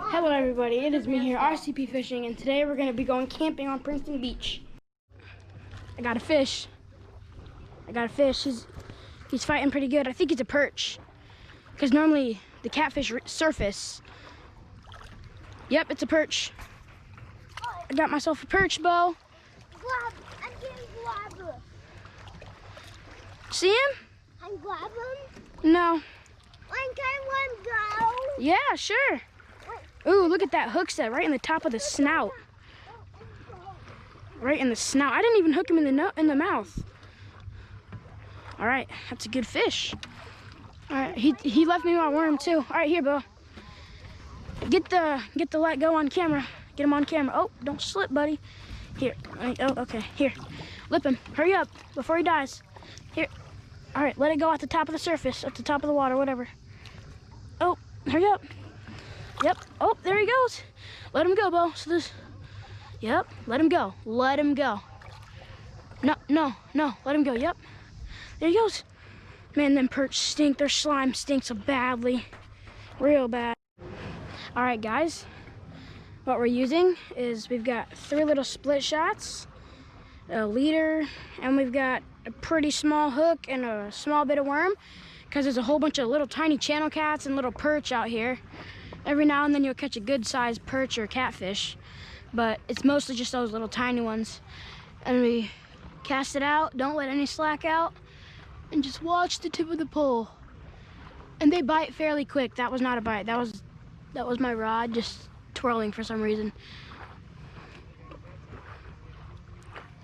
Hello everybody, it is me here, RCP Fishing, and today we're going to be going camping on Princeton Beach. I got a fish. He's fighting pretty good. I think he's a perch, because normally the catfish surface. Yep, it's a perch. I got myself a perch, Bo. I'm getting grab. See him? I'm grab him? No. Can one go? Yeah, sure. Ooh, look at that hook set right in the top of the snout. Right in the snout. I didn't even hook him in the mouth. All right, that's a good fish. All right, he left me my worm too. All right, here, Bo. Get the let go on camera. Get him on camera. Oh, don't slip, buddy. Here. Oh, okay. Here. Lip him. Hurry up before he dies. Here. All right, let it go at the top of the surface, at the top of the water, whatever. Oh, hurry up. Yep. Oh, there he goes. Let him go, Bo. So this. Yep. Let him go. Let him go. No. Let him go. Yep. There he goes. Man, them perch stink. Their slime stinks so badly. Real bad. All right, guys. What we're using is we've got 3 little split shots, a leader, and we've got a pretty small hook and a small bit of worm, because there's a whole bunch of little tiny channel cats and little perch out here. Every now and then you'll catch a good sized perch or catfish, but it's mostly just those little tiny ones. And we cast it out, don't let any slack out, and just watch the tip of the pole. And they bite fairly quick. That was not a bite. That was my rod just twirling for some reason.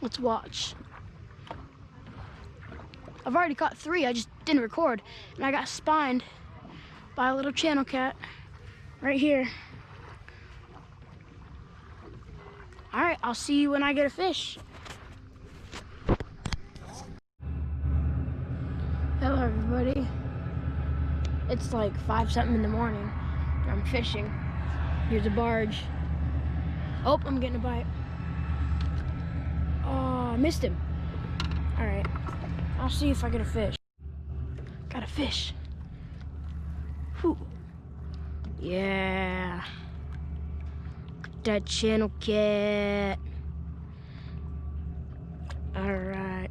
Let's watch. I've already caught 3, I just didn't record. And I got spined by a little channel cat right here. All right, I'll see you when I get a fish. Hello everybody. It's like 5 something in the morning. I'm fishing. Here's a barge. Oh, I'm getting a bite. Oh, I missed him. All right, I'll see if I get a fish. Got a fish. Whew. Yeah. That channel cat. All right.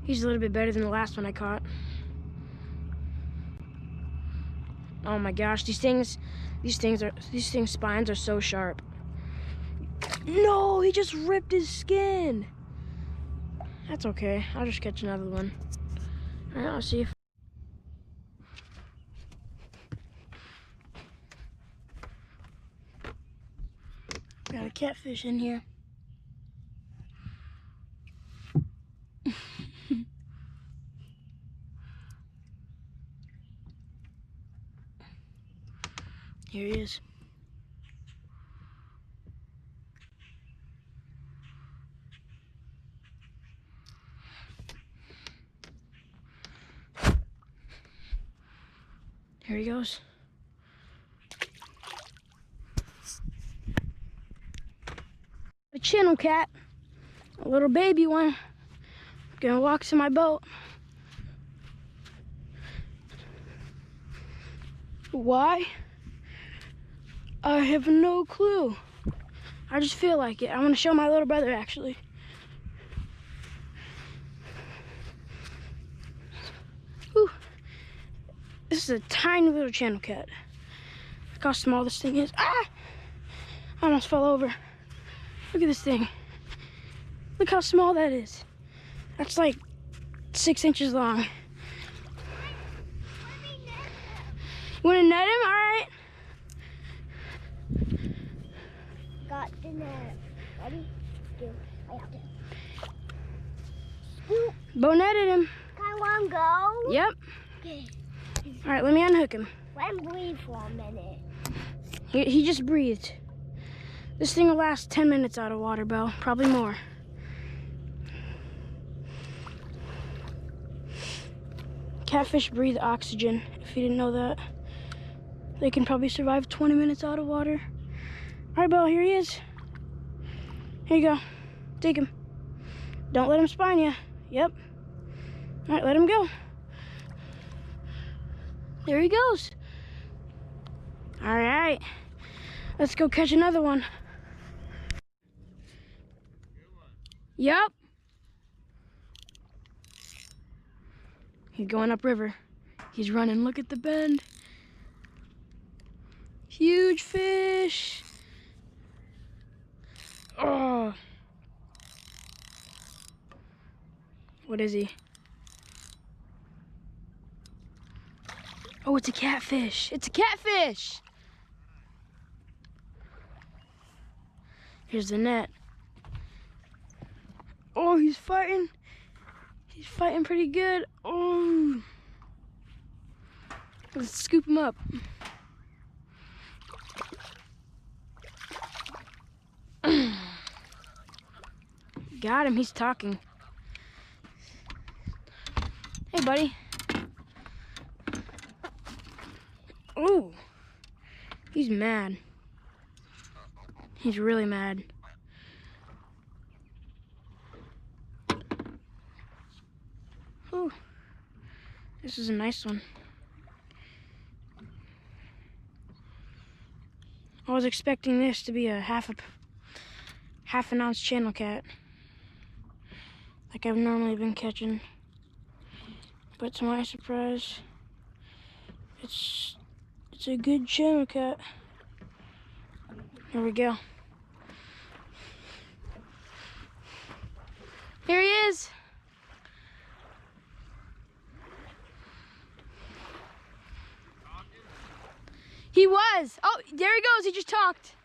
He's a little bit better than the last one I caught. Oh my gosh, these things spines are so sharp. No, he just ripped his skin. That's okay. I'll just catch another one. All right, I'll see if. Got a catfish in here. Here he is. Here he goes. A channel cat, a little baby one. Gonna walk to my boat. Why? I have no clue. I just feel like it. I want to show my little brother actually. Whew. This is a tiny little channel cat. Look how small this thing is. Ah! I almost fell over. Look at this thing. Look how small that is. That's like 6 inches long. You want to net him? All right. Got the net. Ready? Go. I have it. Bo netted him. Can one go? Yep. Okay. All right, let me unhook him. Let him breathe for a minute. He just breathed. This thing will last 10 minutes out of water, Bo. Probably more. Catfish breathe oxygen, if you didn't know that. They can probably survive 20 minutes out of water. All right, Bo, here he is. Here you go. Take him. Don't let him spine you. Yep. All right, let him go. There he goes. All right, let's go catch another one. Yup. He's going upriver. He's running. Look at the bend. Huge fish. Oh. What is he? Oh, it's a catfish. It's a catfish. Here's the net. Oh, he's fighting. He's fighting pretty good. Oh. Let's scoop him up. Got him. He's talking. Hey, buddy. Oh. He's mad. He's really mad. Oh. This is a nice one. I was expecting this to be a half an ounce channel cat, like I've normally been catching. But to my surprise, it's a good channel cat. Here we go. Here he is. He was. Oh, there he goes. He just talked.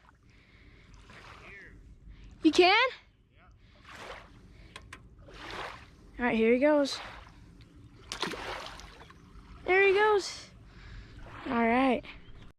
You can? All right, here he goes. There he goes. All right.